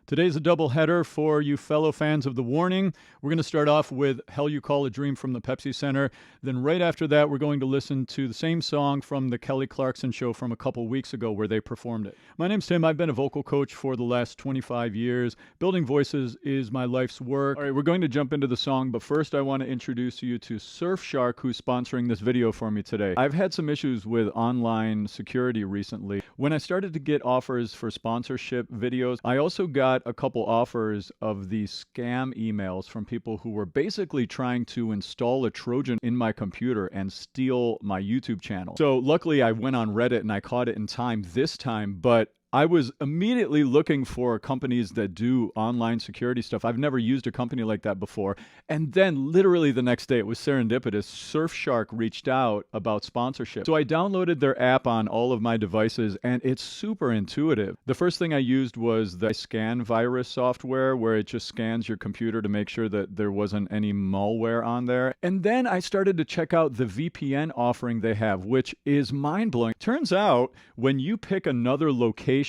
Today's a double header for you fellow fans of The Warning. We're going to start off with Hell You Call a Dream from the Pepsi Center. Then right after that, we're going to listen to the same song from the Kelly Clarkson show from a couple weeks ago where they performed it. My name's Tim. I've been a vocal coach for the last 25 years. Building voices is my life's work. All right, we're going to jump into the song, but first I want to introduce you to Surfshark, who's sponsoring this video for me today. I've had some issues with online security recently. When I started to get offers for sponsorship videos, I also got a couple offers of these scam emails from people who were basically trying to install a Trojan in my computer and steal my YouTube channel. So luckily I went on Reddit and I caught it in time this time, but I was immediately looking for companies that do online security stuff. I've never used a company like that before. And then literally the next day, it was serendipitous, Surfshark reached out about sponsorship. So I downloaded their app on all of my devices and it's super intuitive. The first thing I used was the scan virus software where it just scans your computer to make sure that there wasn't any malware on there. And then I started to check out the VPN offering they have, which is mind-blowing. Turns out when you pick another location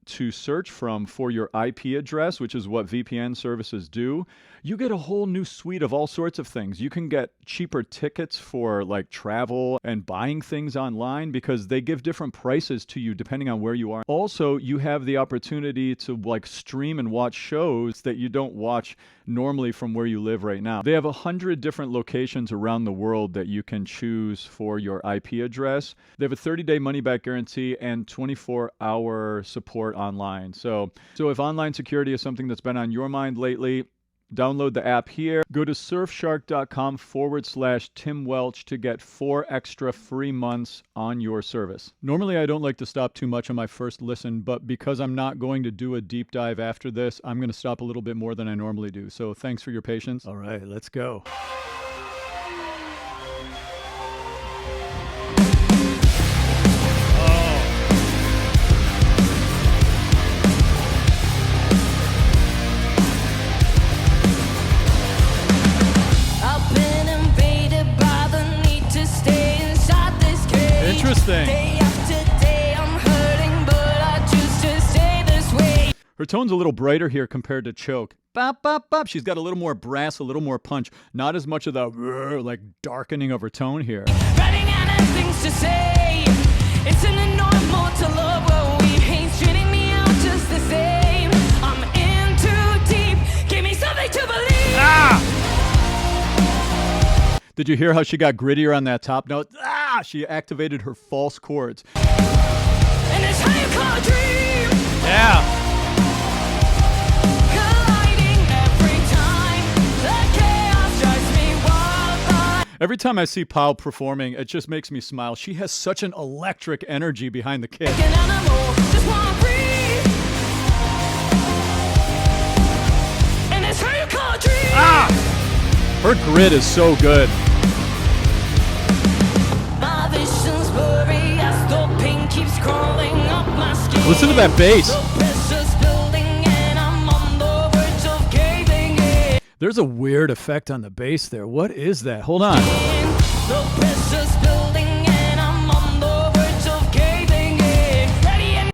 to search from for your IP address, which is what VPN services do, you get a whole new suite of all sorts of things. You can get cheaper tickets for like travel and buying things online because they give different prices to you depending on where you are. Also, you have the opportunity to like stream and watch shows that you don't watch normally from where you live right now. They have 100 different locations around the world that you can choose for your IP address. They have a 30-day money-back guarantee and 24-hour support online. So if online security is something that's been on your mind lately, download the app here. Go to surfshark.com/Tim Welch to get 4 extra free months on your service. Normally, I don't like to stop too much on my first listen, but because I'm not going to do a deep dive after this, I'm going to stop a little bit more than I normally do. So thanks for your patience. All right, let's go. Interesting. Day after day, I'm hurting, but I choose to stay this way. Her tone's a little brighter here compared to Choke. Bop, bop, bop. She's got a little more brass, a little more punch. Not as much of the like darkening of her tone here. Running out of things to say. It's an normal to love what we hate. Treating me out just the same. I'm in too deep. Give me something to believe. Ah! Did you hear how she got grittier on that top note? Ah! She activated her false chords. And it's how you call a dream. Yeah. Colliding every time. The chaos drives me wild. Every time I see Pau performing, it just makes me smile. She has such an electric energy behind the kick. Like an animal, just wanna breathe. And it's how you call a dream. Ah! Her grit is so good. Listen to that bass. There's a weird effect on the bass there. What is that? Hold on.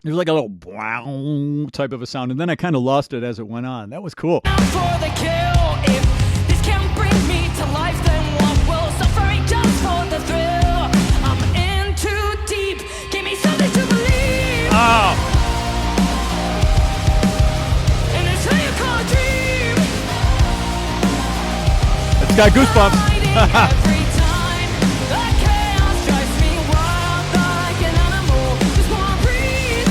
There's like a little wow type of a sound, and then I kind of lost it as it went on. That was cool. Oh. And it's how you call a dream. It's got goosebumps. Every time the chaos drives me wild like an animal. Just wanna breathe.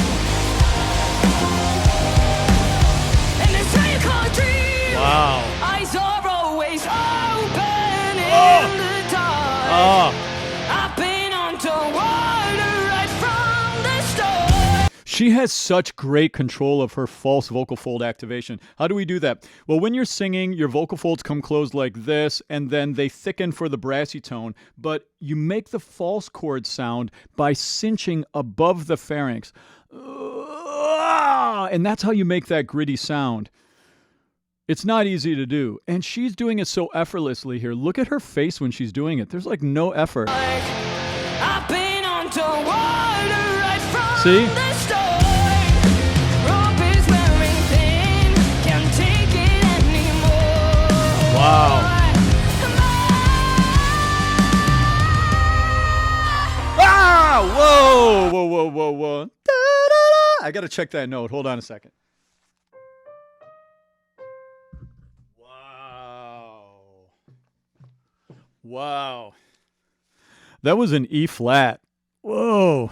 And it's how you call a dream. Wow. Eyes are always open in the dark. Oh. I've been underwater right from the start. She has such great control of her false vocal fold activation. How do we do that? Well, when you're singing, your vocal folds come closed like this, and then they thicken for the brassy tone, but you make the false chord sound by cinching above the pharynx. And that's how you make that gritty sound. It's not easy to do, and she's doing it so effortlessly here. Look at her face when she's doing it. There's like no effort. I've been underwater right from See? The start. Rope is wearing thin. got to check that note. Hold on a second. Wow. That was an E flat. Whoa.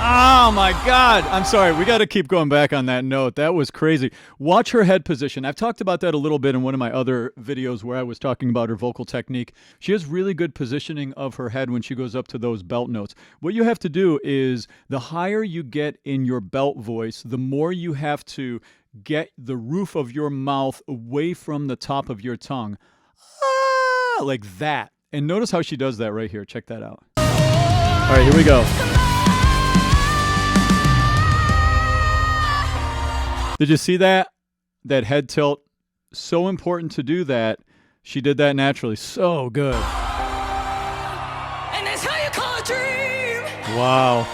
Oh my God. I'm sorry. We got to keep going back on that note. That was crazy. Watch her head position. I've talked about that a little bit in one of my other videos where I was talking about her vocal technique. She has really good positioning of her head when she goes up to those belt notes. What you have to do is the higher you get in your belt voice, the more you have to get the roof of your mouth away from the top of your tongue. Ah, like that. And notice how she does that right here. Check that out. All right, here we go. Did you see that? That head tilt? So important to do that. She did that naturally. So good. And that's how you call a dream. Wow.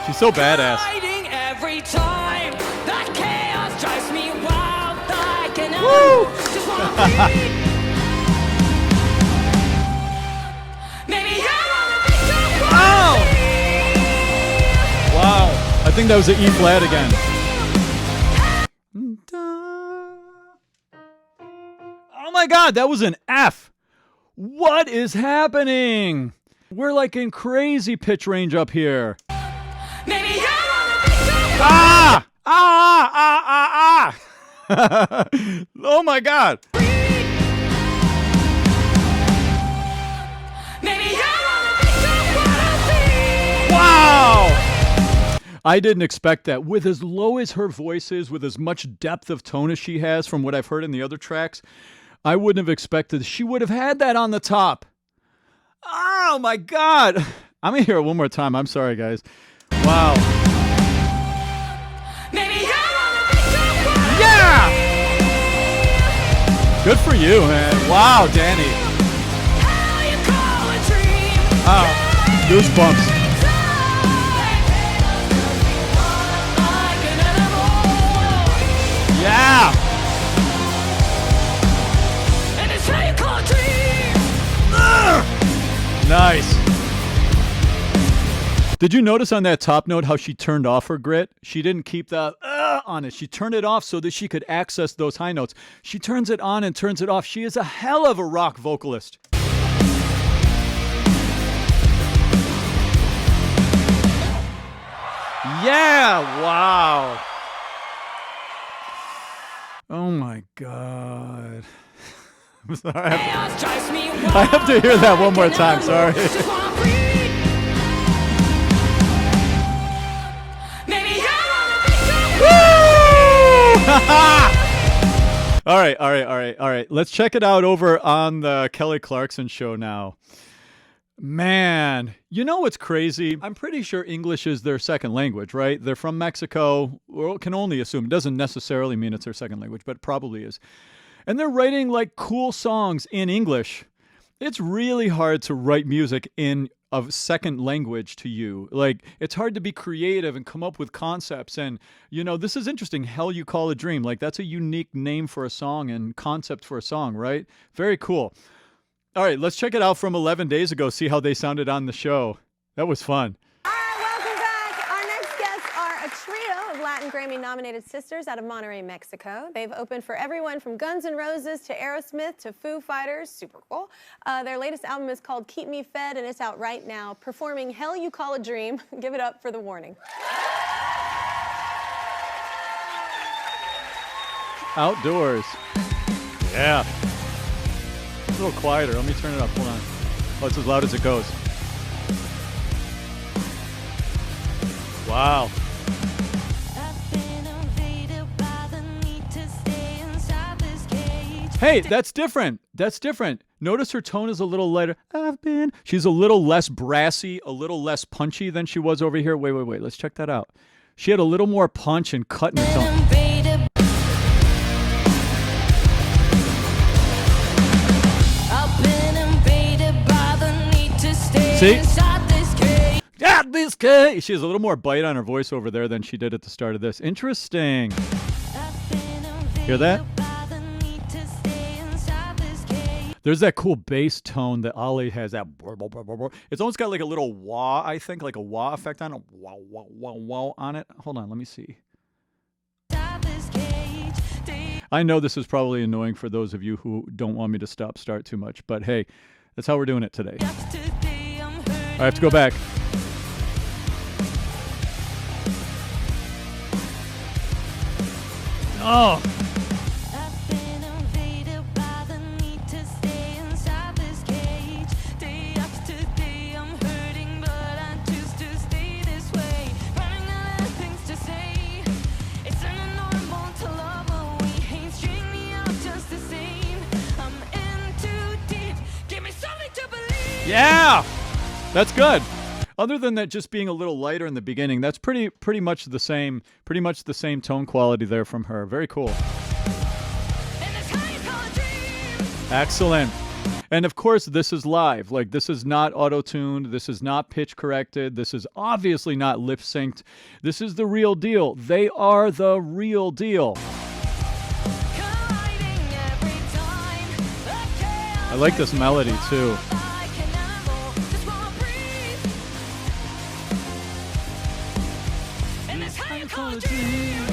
She's so badass. Fighting every time. That chaos drives me wild like an Woo! just wanna breathe. Maybe I wanna be so Wow. I think that was an E flat again. Oh my God, that was an F. What is happening? We're like in crazy pitch range up here. Maybe I wanna be so Ah! Ah! Ah! Ah! Ah! Oh my God. Maybe I wanna be so Wow! I didn't expect that. With as low as her voice is, with as much depth of tone as she has from what I've heard in the other tracks, I wouldn't have expected she would have had that on the top. Oh my God. I'm going to hear it one more time. I'm sorry, guys. Wow. Maybe I wanna be so Yeah! Good for you, man. Wow, Danny. how you call a dream. Oh, goosebumps. Like an animal. Yeah! And it's how you call a dream. Nice. Did you notice on that top note how she turned off her grit? She didn't keep the on it. She turned it off so that she could access those high notes. She turns it on and turns it off. She is a hell of a rock vocalist. Yeah, wow. Oh my God. I'm sorry. Chaos drives me wild. I have to hear that one more like an time, animal. sorry. Just wanna breathe. Maybe I wanna be so All right. Let's check it out over on the Kelly Clarkson show now. Man, you know what's crazy? I'm pretty sure English is their second language, right? They're from Mexico. Well, can only assume. It doesn't necessarily mean it's their second language, but it probably is. And they're writing like cool songs in English. It's really hard to write music in a second language to you. Like, it's hard to be creative and come up with concepts. And, you know, this is interesting. Hell You Call a Dream. Like, that's a unique name for a song and concept for a song, right? Very cool. All right, let's check it out from 11 days ago, see how they sounded on the show. That was fun. All right, welcome back. Our next guests are a trio of Latin Grammy-nominated sisters out of Monterrey, Mexico. They've opened for everyone from Guns N' Roses to Aerosmith to Foo Fighters. Super cool. Their latest album is called Keep Me Fed, and it's out right now. Performing Hell You Call a Dream. Give it up for The Warning. Outdoors. Yeah. It's a little quieter. Let me turn it up. Hold on. Oh, it's as loud as it goes. Wow. Hey, that's different. That's different. Notice her tone is a little lighter. She's a little less brassy, a little less punchy than she was over here. Wait. Let's check that out. She had a little more punch and cut in her tone. See? This cage. She has a little more bite on her voice over there than she did at the start of this. Interesting. Hear that? There's that cool bass tone that Ali has. That it's almost got like a little wah, I think, like a wah effect on it. Wow, wow, wow, wow on it. Hold on, let me see. I know this is probably annoying for those of you who don't want me to start too much, but hey, that's how we're doing it today. I have to go back. Oh. Yeah, that's good. Other than that, just being a little lighter in the beginning, that's pretty much the same tone quality there from her. Very cool. Excellent. And of course, this is live. Like, this is not auto-tuned. This is not pitch corrected. This is obviously not lip synced. This is the real deal. They are the real deal. I like this melody too.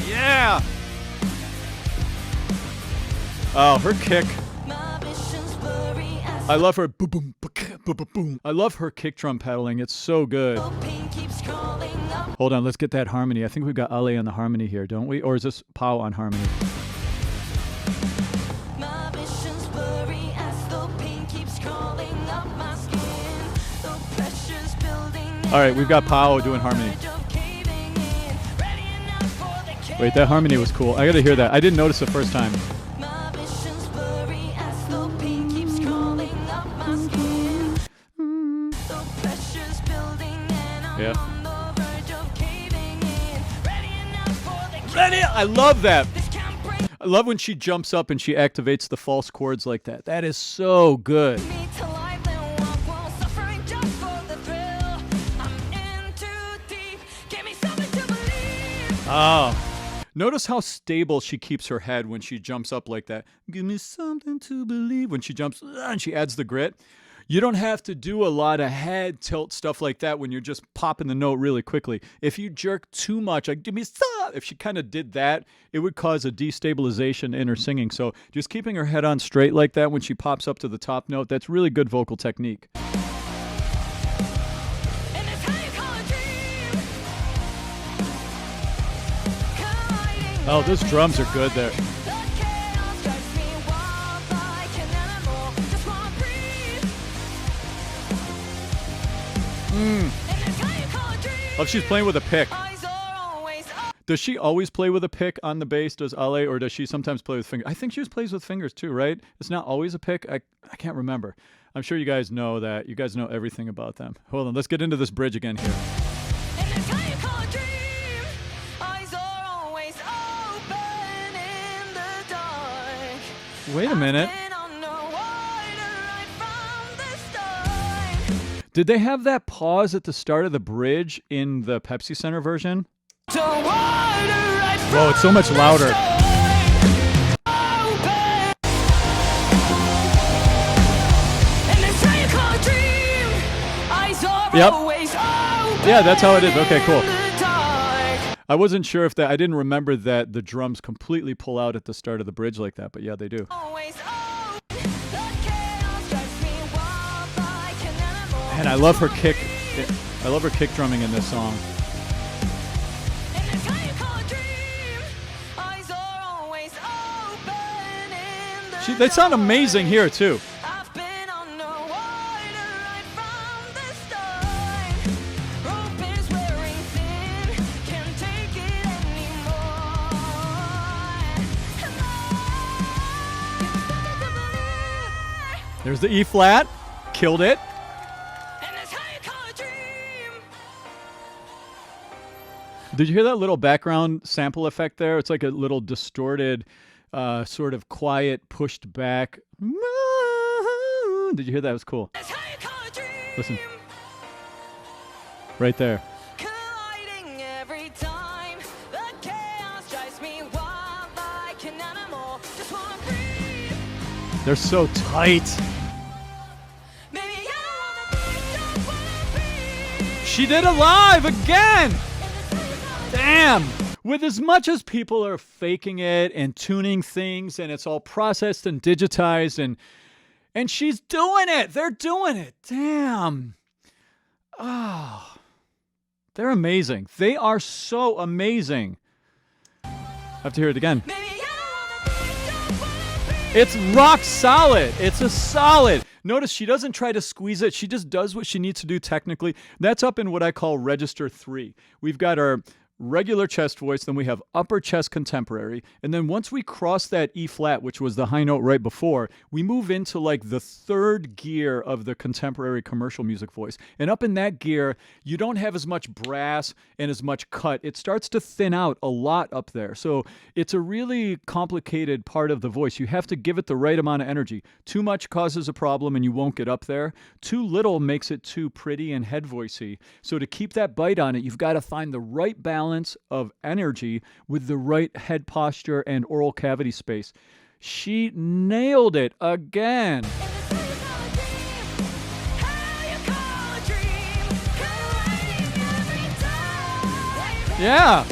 Yeah. Oh, her kick. I love her boom boom boom boom. I love her kick drum pedaling. It's so good. Hold on, let's get that harmony. I think we've got Ale on the harmony here, don't we? Or is this Pau on harmony? All right, we've got Pau doing harmony. Wait, that harmony was cool. I gotta hear that. I didn't notice the first time. Yeah. Ready? I love that. I love when she jumps up and she activates the false chords like that. That is so good. Oh. Notice how stable she keeps her head when she jumps up like that. Give me something to believe. When she jumps and she adds the grit. You don't have to do a lot of head tilt stuff like that when you're just popping the note really quickly. If you jerk too much, like give me some, if she kind of did that, it would cause a destabilization in her singing. So just keeping her head on straight like that when she pops up to the top note, that's really good vocal technique. Oh, those drums are good there. Oh, she's playing with a pick. Does she always play with a pick on the bass, does Ale, or does she sometimes play with fingers? I think she plays with fingers too, right? It's not always a pick. I can't remember. I'm sure you guys know that. You guys know everything about them. Hold on, let's get into this bridge again here. Wait a minute. Did they have that pause at the start of the bridge in the Pepsi Center version? Whoa, it's so much louder. Yep. Yeah, that's how it is. Okay, cool. I wasn't sure if that, I didn't remember that the drums completely pull out at the start of the bridge like that, but yeah, they do. And I love her kick. I love her kick drumming in this song. They sound amazing here too. There's the E flat. Killed it. Did you hear that little background sample effect there? It's like a little distorted, sort of quiet, pushed back. Did you hear that? It was cool. Listen. Right there. They're so tight. She did it live again. Damn. With as much as people are faking it and tuning things and it's all processed and digitized and she's doing it. They're doing it. Damn. Oh. They're amazing. They are so amazing. I have to hear it again. It's rock solid. It's a solid. Notice she doesn't try to squeeze it. She just does what she needs to do technically. That's up in what I call register 3. We've got our regular chest voice, then we have upper chest contemporary, and then once we cross that E flat, which was the high note right before, we move into like the third gear of the contemporary commercial music voice. And up in that gear, you don't have as much brass and as much cut. It starts to thin out a lot up there. So it's a really complicated part of the voice. You have to give it the right amount of energy. Too much causes a problem and you won't get up there. Too little makes it too pretty and head voicey. So to keep that bite on it, you've got to find the right balance of energy with the right head posture and oral cavity space. She nailed it again. Yeah.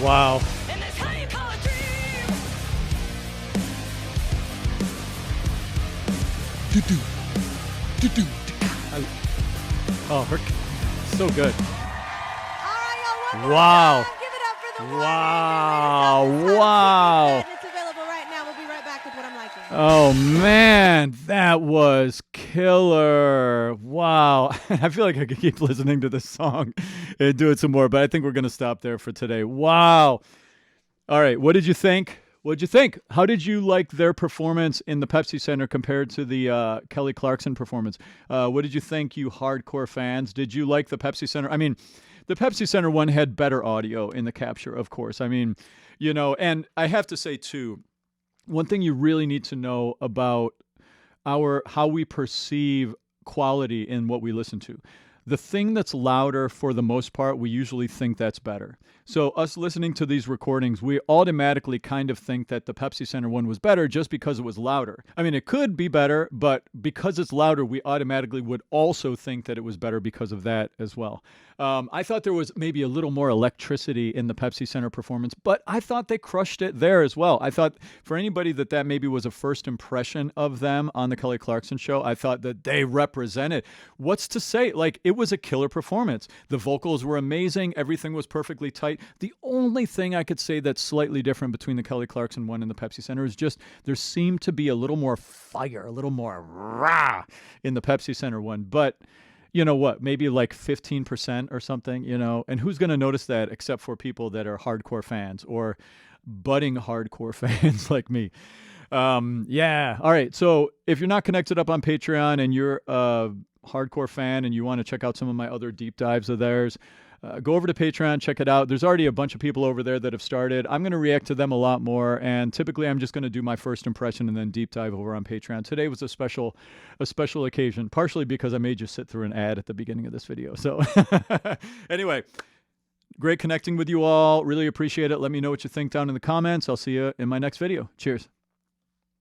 Wow. Oh, so good. All right, y'all, one more Wow. time. Give it up for the Wow. Warning. Wow. It's available right now. We'll be right back with what I'm liking. Oh, man. That was killer. Wow. I feel like I could keep listening to this song and do it some more, but I think we're going to stop there for today. Wow. All right. What did you think? What'd you think? How did you like their performance in the Pepsi Center compared to the Kelly Clarkson performance? What did you think, you hardcore fans? Did you like the Pepsi Center? I mean, the Pepsi Center one had better audio in the capture, of course. I mean, you know, and I have to say, too, one thing you really need to know about how we perceive quality in what we listen to. The thing that's louder, for the most part, we usually think that's better. So us listening to these recordings, we automatically kind of think that the Pepsi Center one was better just because it was louder. I mean, it could be better, but because it's louder, we automatically would also think that it was better because of that as well. I thought there was maybe a little more electricity in the Pepsi Center performance, but I thought they crushed it there as well. I thought for anybody that maybe was a first impression of them on the Kelly Clarkson show, I thought that they represented. What's to say? Like, it was a killer performance. The vocals were amazing. Everything was perfectly tight. The only thing I could say that's slightly different between the Kelly Clarkson one and the Pepsi Center is just there seemed to be a little more fire, a little more rah in the Pepsi Center one. But you know what, maybe like 15% or something, you know, and who's going to notice that except for people that are hardcore fans or budding hardcore fans like me. Yeah. All right. So if you're not connected up on Patreon and you're a hardcore fan and you want to check out some of my other deep dives of theirs, go over to Patreon, check it out. There's already a bunch of people over there that have started. I'm going to react to them a lot more, and typically I'm just going to do my first impression and then deep dive over on Patreon. Today was a special occasion, partially because I made you sit through an ad at the beginning of this video. So anyway, great connecting with you all. Really appreciate it. Let me know what you think down in the comments. I'll see you in my next video. Cheers.